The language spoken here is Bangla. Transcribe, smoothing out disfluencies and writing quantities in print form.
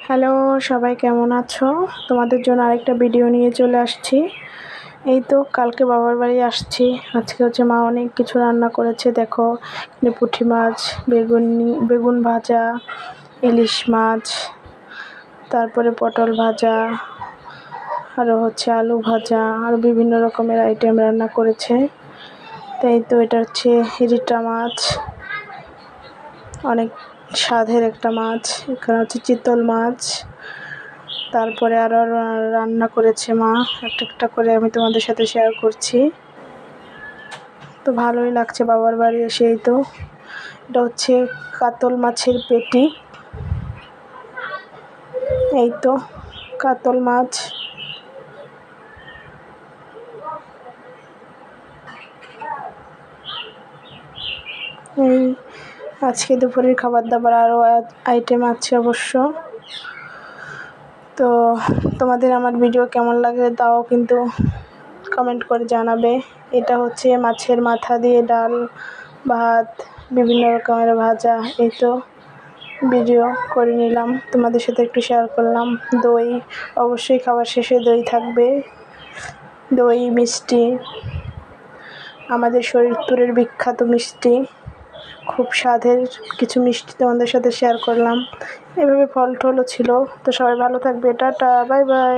হ্যালো, সবাই কেমন আছো? তোমাদের জন্য আরেকটা ভিডিও নিয়ে চলে আসছি। এই তো কালকে বাবার বাড়ি আসছি। আজকে হচ্ছে মা অনেক কিছু রান্না করেছে। দেখো, এখানে পুঁটি মাছ, বেগুন ভাজা, ইলিশ মাছ, তারপরে পটল ভাজা, আরও হচ্ছে আলু ভাজা, আরও বিভিন্ন রকমের আইটেম রান্না করেছে। তাই তো এটা হচ্ছে রিটা মাছ, অনেক স্বাদের একটা মাছ। এখানে হচ্ছে চিতল মাছ, তারপরে আরও রান্না করেছে মা। একটা একটা করে আমি তোমাদের সাথে শেয়ার করছি। তো ভালোই লাগছে বাবার বাড়ি এসেই। তো এটা হচ্ছে কাতল মাছের পেটি। এই তো কাতল মাছ। এই আজকে দুপুরের খাবার দাবার আরও আইটেম আছে অবশ্য। তো তোমাদের আমার ভিডিও কেমন লাগে তাও কিন্তু কমেন্ট করে জানাবে। এটা হচ্ছে মাছের মাথা দিয়ে ডাল, ভাত, বিভিন্ন রকমের ভাজা। এই তো ভিডিও করে নিলাম, তোমাদের সাথে একটু শেয়ার করলাম। দই অবশ্যই খাবার শেষে দই থাকবে, দই মিষ্টি, আমাদের শরীরপুরের বিখ্যাত মিষ্টি। খুব স্বাদের কিছু মিষ্টি তোমাদের সাথে শেয়ার করলাম। এভাবে ফল টলও ছিল। তো সবাই ভালো থাকবে। Tata, bye bye.